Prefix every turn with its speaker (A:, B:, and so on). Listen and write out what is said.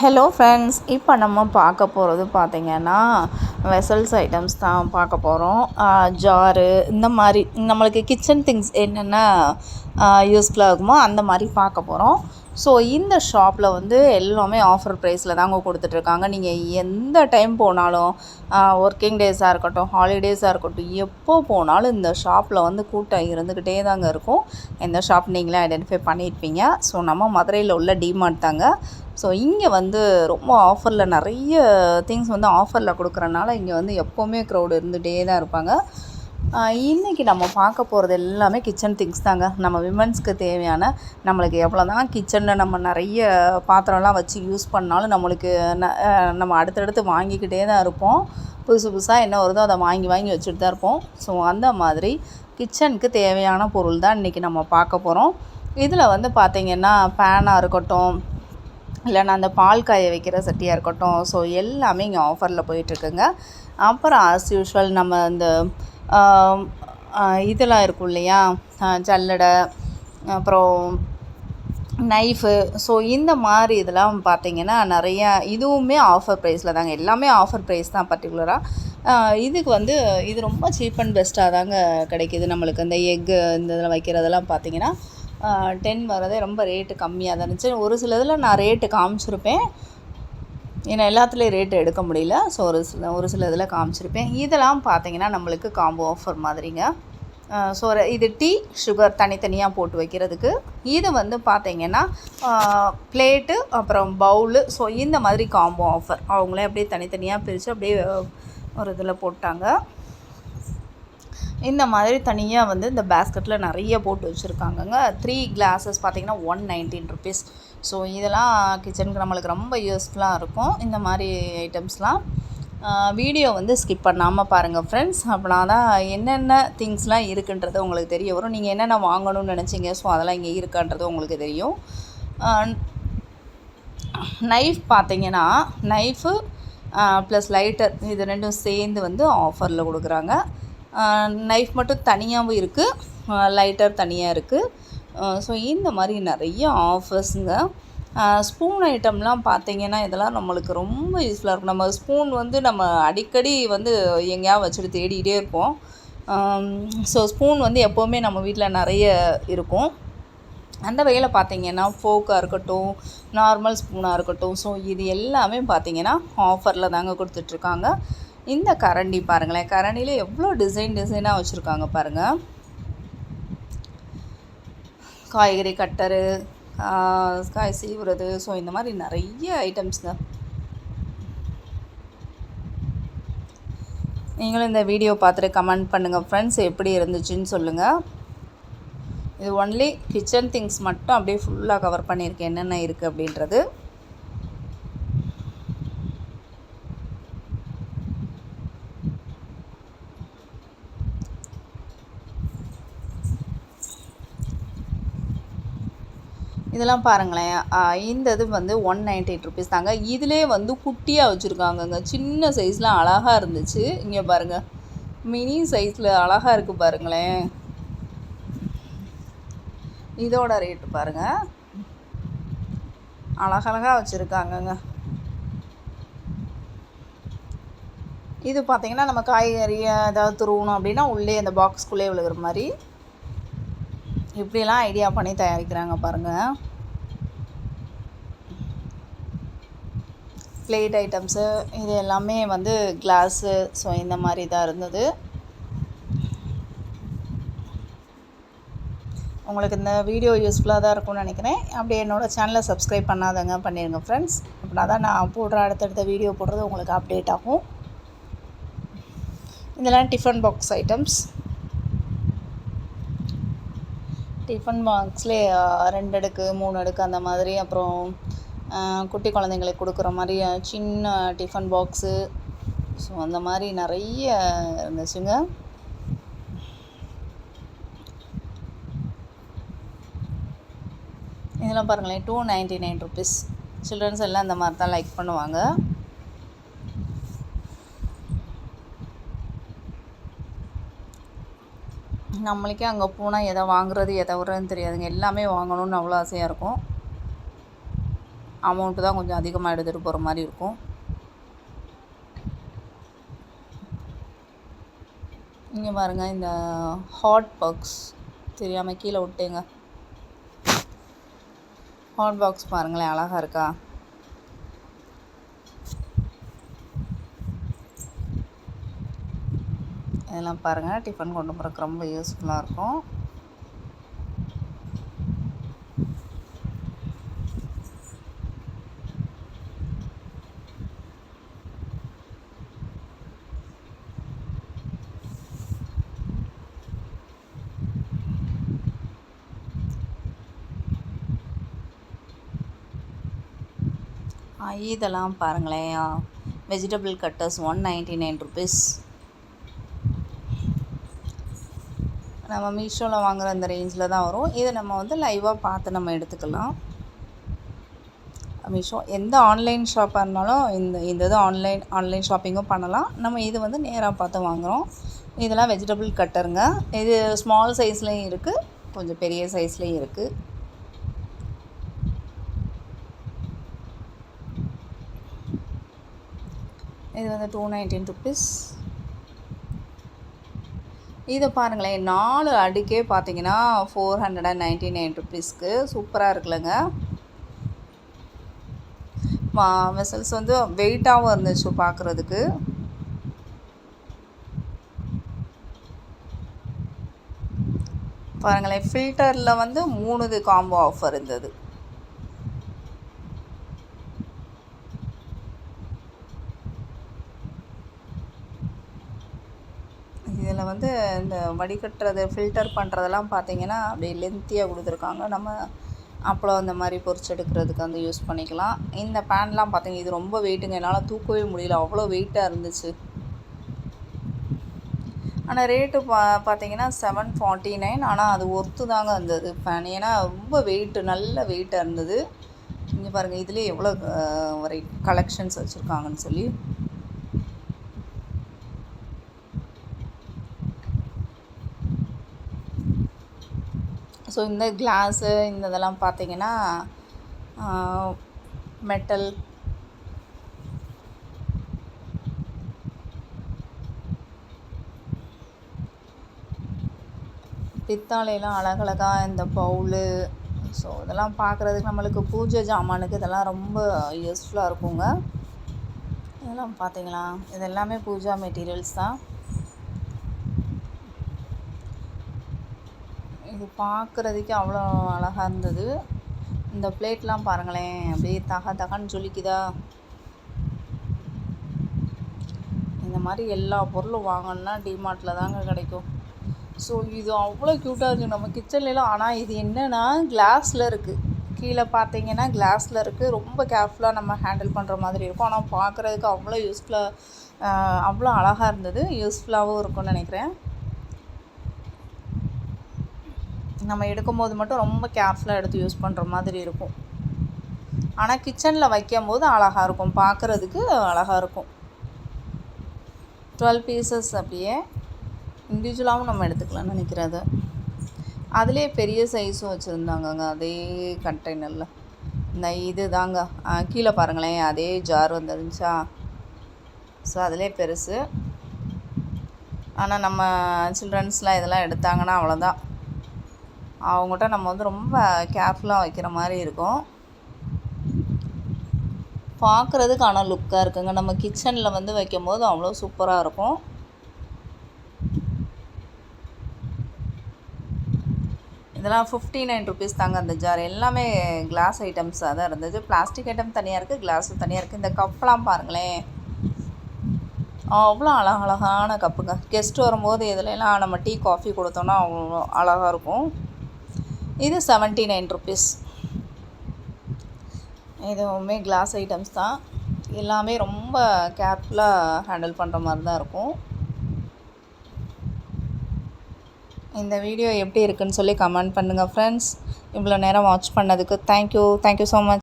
A: Hello friends, இப்போ நம்ம பார்க்க போகிறது பார்த்திங்கன்னா வெசல்ஸ் ஐட்டம்ஸ் தான் பார்க்க போகிறோம். ஜாரு இந்த மாதிரி நம்மளுக்கு கிச்சன் திங்ஸ் என்னென்ன யூஸ்ஃபுல்லாக இருக்குமோ அந்த மாதிரி பார்க்க போகிறோம். ஸோ இந்த ஷாப்பில் வந்து எல்லாமே ஆஃபர் ப்ரைஸில் தாங்க கொடுத்துட்ருக்காங்க. நீங்கள் எந்த டைம் போனாலும், ஒர்க்கிங் டேஸாக இருக்கட்டும், ஹாலிடேஸாக இருக்கட்டும், எப்போ போனாலும் இந்த ஷாப்பில் வந்து கூட்டம் இருந்துக்கிட்டே தாங்க இருக்கும். இந்த ஷாப் நீங்களே ஐடென்டிஃபை பண்ணியிருப்பீங்க. ஸோ நம்ம மதுரையில் உள்ள டிமார்ட் தாங்க. ஸோ இங்கே வந்து ரொம்ப ஆஃபரில் நிறைய திங்ஸ் வந்து ஆஃபரில் கொடுக்குறனால இங்கே வந்து எப்போவுமே க்ரௌடு இருந்துகிட்டே தான் இருப்பாங்க. இன்றைக்கி நம்ம பார்க்க போகிறது எல்லாமே கிச்சன் திங்ஸ் தாங்க. நம்ம விமன்ஸ்க்கு தேவையான, நம்மளுக்கு எவ்வளோ தான் கிச்சனில் நம்ம நிறைய பாத்திரம்லாம் வச்சு யூஸ் பண்ணாலும் நம்மளுக்கு நம்ம அடுத்தடுத்து வாங்கிக்கிட்டே தான் இருப்போம். புதுசு புதுசாக என்ன வருதோ அதை வாங்கி வாங்கி வச்சுட்டு தான் இருப்போம். ஸோ அந்த மாதிரி கிச்சனுக்கு தேவையான பொருள் தான் இன்றைக்கி நம்ம பார்க்க போகிறோம். இதில் வந்து பார்த்திங்கன்னா பேனாக இருக்கட்டும், இல்லைன்னா அந்த பால் காய வைக்கிற சட்டியாக இருக்கட்டும், ஸோ எல்லாமே இங்கே ஆஃபரில் போயிட்டுருக்குங்க. அப்புறம் ஆஸ் யூஷுவல் நம்ம இந்த இதெல்லாம் இருக்கும் இல்லையா, ஜல்லடை, அப்புறம் நைஃபு, ஸோ இந்த மாதிரி இதெல்லாம் பார்த்திங்கன்னா நிறையா இதுவுமே ஆஃபர் ப்ரைஸில் தாங்க. எல்லாமே ஆஃபர் ப்ரைஸ் தான். பர்டிகுலராக இதுக்கு வந்து இது ரொம்ப சீப் அண்ட் பெஸ்ட்டாக தாங்க கிடைக்கிது. நம்மளுக்கு இந்த எக்கு இந்த இதில் வைக்கிறதெல்லாம் பார்த்திங்கன்னா 10 வரதே ரொம்ப ரேட்டு கம்மியாக தான் இருந்துச்சு. ஒரு சில இதில் நான் ரேட்டு காமிச்சிருப்பேன், ஏன்னா எல்லாத்துலேயும் ரேட்டு எடுக்க முடியல. ஸோ ஒரு சில இதில் காமிச்சிருப்பேன். இதெல்லாம் பார்த்திங்கன்னா நம்மளுக்கு காம்போ ஆஃபர் மாதிரிங்க. ஸோ இது டீ, சுகர் தனித்தனியாக போட்டு வைக்கிறதுக்கு. இது வந்து பார்த்திங்கன்னா பிளேட்டு, அப்புறம் பவுலு, ஸோ இந்த மாதிரி காம்போ ஆஃபர். அவங்களே அப்படியே தனித்தனியாக பிரித்து அப்படியே ஒரு இதில் போட்டாங்க. இந்த மாதிரி தனியாக வந்து இந்த பேஸ்கெட்டில் நிறைய போட்டு வச்சுருக்காங்கங்க. 3 கிளாஸஸ் பார்த்திங்கன்னா 119 ருபீஸ். ஸோ இதெல்லாம் கிச்சனுக்கு நம்மளுக்கு ரொம்ப யூஸ்ஃபுல்லாக இருக்கும். இந்த மாதிரி ஐட்டம்ஸ்லாம் வீடியோ வந்து ஸ்கிப் பண்ணாமல் பாருங்கள் ஃப்ரெண்ட்ஸ். அப்படின்னா தான் என்னென்ன திங்ஸ்லாம் இருக்குன்றது உங்களுக்கு தெரிய வரும். நீங்கள் என்னென்ன வாங்கணும்னு நினச்சிங்க, ஸோ அதெல்லாம் இங்கே இருக்கான்றது உங்களுக்கு தெரியும். நைஃப் பார்த்திங்கன்னா நைஃபு ப்ளஸ் லைட்டர் இது ரெண்டும் சேர்ந்து வந்து ஆஃபரில் கொடுக்குறாங்க. நைஃப் மட்டும் தனியாகவும் இருக்குது, லைட்டர் தனியாக இருக்குது. ஸோ இந்த மாதிரி நிறைய ஆஃபர்ஸுங்க. ஸ்பூன் ஐட்டம்லாம் பார்த்திங்கன்னா இதெல்லாம் நம்மளுக்கு ரொம்ப யூஸ்ஃபுல்லாக இருக்கும். நம்ம ஸ்பூன் வந்து நம்ம அடிக்கடி வந்து எங்கேயாவது வச்சுட்டு தேடிக்கிட்டே இருப்போம். ஸோ ஸ்பூன் வந்து எப்போவுமே நம்ம வீட்டில் நிறைய இருக்கும். அந்த வகையில் பார்த்திங்கன்னா ஃபோக்காக இருக்கட்டும், நார்மல் ஸ்பூனாக இருக்கட்டும், ஸோ இது எல்லாமே பார்த்திங்கன்னா ஆஃபரில் தாங்க கொடுத்துட்ருக்காங்க. இந்த கரண்டி பாருங்களேன், கரண்டியில் எவ்வளோ டிசைனாக வச்சுருக்காங்க பாருங்கள். காய்கறி கட்டரு, காய் சீவுறது, ஸோ இந்த மாதிரி நிறைய ஐட்டம்ஸுங்க. நீங்களும் இந்த வீடியோ பார்த்துட்டு கமெண்ட் பண்ணுங்கள் ஃப்ரெண்ட்ஸ், எப்படி இருந்துச்சுன்னு சொல்லுங்கள். இது ஒன்லி கிச்சன் திங்ஸ் மட்டும் அப்படியே ஃபுல்லாக கவர் பண்ணியிருக்கேன் என்னென்ன இருக்குது அப்படின்றது. இதெல்லாம் பாருங்களேன், இந்த இது வந்து 198 ருபீஸ் தாங்க. இதிலே வந்து குட்டியாக வச்சுருக்காங்கங்க. சின்ன சைஸில் அழகாக இருந்துச்சு. இங்கே பாருங்கள், மினி சைஸில் அழகாக இருக்குது பாருங்களேன். இதோட ரேட்டு பாருங்கள், அழகழகாக வச்சுருக்காங்கங்க. இது பார்த்திங்கன்னா நம்ம காய்கறி ஏதாவது துருவணும் அப்படின்னா உள்ளே அந்த பாக்ஸ்குள்ளே விழுகிற மாதிரி இப்படியெல்லாம் ஐடியா பண்ணி தயாரிக்கிறாங்க பாருங்கள். பிளேட் ஐட்டம்ஸு இது எல்லாமே வந்து கிளாஸு, ஸோ இந்த மாதிரி தான் இருந்தது. உங்களுக்கு இந்த வீடியோ யூஸ்ஃபுல்லாக தான் இருக்கும்னு நினைக்கிறேன். அப்படியே என்னோடய சேனலை சப்ஸ்கிரைப் பண்ணாதவங்க பண்ணிடுங்க ஃப்ரெண்ட்ஸ். அப்படின்னா தான் நான் போடுற அடுத்தடுத்த வீடியோ போடுறது உங்களுக்கு அப்டேட் ஆகும். இதெல்லாம் டிஃபன் பாக்ஸ் ஐட்டம்ஸ். டிஃபன் பாக்ஸ்லேயே 2 அடுக்கு 3 அடுக்கு அந்த மாதிரி, அப்புறம் குட்டி குழந்தைங்களுக்கு கொடுக்குற மாதிரி சின்ன டிஃபன் பாக்ஸு, ஸோ அந்த மாதிரி நிறைய இருந்துச்சுங்க. இதெல்லாம் பாருங்களேன், 299 ருபீஸ். சில்ட்ரன்ஸ் எல்லாம் இந்த மாதிரி தான் லைக் பண்ணுவாங்க. நம்மளுக்கே அங்கே போனால் எதை வாங்குறது எதை விட்றதுன்னு தெரியாதுங்க. எல்லாமே வாங்கணும்னு அவ்வளோ ஆசையாக இருக்கும். அமௌண்ட்டு தான் கொஞ்சம் அதிகமாக எடுத்துகிட்டு போகிற மாதிரி இருக்கும். இங்கே பாருங்கள், இந்த ஹாட் பாக்ஸ் தெரியாமல் கீழே விட்டேங்க. ஹாட் பாக்ஸ் பாருங்களேன், அழகாக இருக்கா? இதெல்லாம் பாருங்கள், டிஃபன் கொண்டு போகிறதுக்கு ரொம்ப யூஸ்ஃபுல்லாக இருக்கும். இதெல்லாம் பாருங்களேன், வெஜிடபிள் கட்டர்ஸ் 199 rupees. நம்ம மீஷோவில் வாங்குகிற அந்த ரேஞ்சில் தான் வரும். இதை நம்ம வந்து லைவாக பார்த்து நம்ம எடுத்துக்கலாம். மீஷோ எந்த ஆன்லைன் ஷாப்பாக இருந்தாலும் இந்த இது ஆன்லைன் ஷாப்பிங்கும் பண்ணலாம். நம்ம இது வந்து நேராக பார்த்து வாங்குகிறோம். இதெல்லாம் வெஜிடபிள் கட்டருங்க. இது ஸ்மால் சைஸ்லேயும் இருக்குது, கொஞ்சம் பெரிய சைஸ்லேயும் இருக்குது. இது வந்து 219 rupees. இதை பாருங்களேன், 4 அடுக்கே பார்த்தீங்கன்னா 499 rupeesக்கு சூப்பராக இருக்குல்லங்க. வெசல்ஸ் வந்து வெயிட்டாகவும் இருந்துச்சு பார்க்குறதுக்கு. பாருங்களேன், ஃபில்டரில் வந்து 3 காம்போ ஆஃபர் இருந்தது. இதில் வந்து இந்த வடிகட்டுறது, ஃபில்டர் பண்ணுறதெல்லாம் பார்த்தீங்கன்னா அப்படியே லென்த்தியாக கொடுத்துருக்காங்க. நம்ம அப்பளம் அந்த மாதிரி பொரிச்சு எடுக்கிறதுக்கு வந்து யூஸ் பண்ணிக்கலாம். இந்த பேன்லாம் பார்த்தீங்க, இது ரொம்ப வெயிட்டுங்க, என்னால் தூக்கவே முடியல, அவ்வளோ வெயிட்டாக இருந்துச்சு. ஆனால் ரேட்டு பார்த்தீங்கன்னா 749. ஆனால் அது ஒர்த்து தாங்க இருந்தது பேன், ஏன்னா ரொம்ப வெயிட்டு, நல்ல வெயிட்டாக இருந்தது. இங்கே பாருங்கள், இதுலேயே எவ்வளோ வரை கலெக்ஷன்ஸ் வச்சுருக்காங்கன்னு சொல்லி. ஸோ இந்த கிளாஸு இந்த இதெல்லாம் பார்த்தீங்கன்னா மெட்டல், பித்தாளையெல்லாம் அழகழகாக இந்த பவுலு. ஸோ இதெல்லாம் பார்க்குறதுக்கு நம்மளுக்கு பூஜை ஜாமானுக்கு இதெல்லாம் ரொம்ப யூஸ்ஃபுல்லாக இருக்குங்க. இதெல்லாம் பார்த்தீங்களா, இது எல்லாமே பூஜா மெட்டீரியல்ஸ் தான். இது பார்க்குறதுக்கு அவ்வளோ அழகாக இருந்தது. இந்த பிளேட்லாம் பாருங்களேன், அப்படியே தகன்னு ஜொலிக்குதா. இந்த மாதிரி எல்லா பொருளும் வாங்கணுன்னா டிமார்ட்டில் தாங்க கிடைக்கும். ஸோ இது அவ்வளோ க்யூட்டாக இருக்குது நம்ம கிச்சன்லாம். ஆனால் இது என்னென்னா கிளாஸில் இருக்குது, கீழே பார்த்தீங்கன்னா கிளாஸில் இருக்குது. ரொம்ப கேர்ஃபுல்லாக நம்ம ஹேண்டில் பண்ணுற மாதிரி இருக்கும். ஆனால் பார்க்குறதுக்கு அவ்வளோ யூஸ்ஃபுல்லாக, அவ்வளோ அழகாக இருந்தது. யூஸ்ஃபுல்லாகவும் இருக்கும்னு நினைக்கிறேன். நம்ம எடுக்கும்போது மட்டும் ரொம்ப கேர்ஃபுல்லாக எடுத்து யூஸ் பண்ணுற மாதிரி இருக்கும். ஆனால் கிச்சனில் வைக்கும் போது அழகாக இருக்கும், பார்க்குறதுக்கு அழகாக இருக்கும். 12 பீசஸ் அப்படியே இண்டிவிஜுவலாகவும் நம்ம எடுத்துக்கலாம்னு நினைக்கிறது. அதிலே பெரிய சைஸும் வச்சுருந்தாங்கங்க அதே கண்டெய்னரில். இந்த இது தாங்க கீழே பாருங்களேன், அதே ஜார் வந்துருந்துச்சா. ஸோ அதிலே பெருசு. ஆனால் நம்ம சில்ட்ரன்ஸ்லாம் இதெல்லாம் எடுத்தாங்கன்னா அவ்வளோதான், அவங்ககிட்ட நம்ம வந்து ரொம்ப கேர்ஃபுல்லாக வைக்கிற மாதிரி இருக்கும். பார்க்குறதுக்கு ஆனால் லுக்காக இருக்குங்க. நம்ம கிச்சனில் வந்து வைக்கும் போது அவ்வளோ சூப்பராக இருக்கும். இதெல்லாம் 59 rupees தாங்க அந்த ஜார். எல்லாமே கிளாஸ் ஐட்டம்ஸாக தான் இருந்தது. பிளாஸ்டிக் ஐட்டம் தனியாக இருக்குது, கிளாஸும் தனியாக இருக்குது. இந்த கப்லாம் பாருங்களேன், அவ்வளோ அழகழகான கப்புங்க. கெஸ்ட்டு வரும்போது இதிலெல்லாம் நம்ம டீ காஃபி கொடுத்தோன்னா அவ்வளோ அழகாக இருக்கும். இது 79 rupees. இதுவுமே கிளாஸ் ஐட்டம்ஸ் தான். எல்லாமே ரொம்ப கேர்ஃபுல்லாக ஹேண்டில் பண்ணுற மாதிரி தான் இருக்கும். இந்த வீடியோ எப்படி இருக்குன்னு சொல்லி கமெண்ட் பண்ணுங்கள் ஃப்ரெண்ட்ஸ். இவ்வளோ நேரம் வாட்ச் பண்ணதுக்கு தேங்க்யூ ஸோ மச்.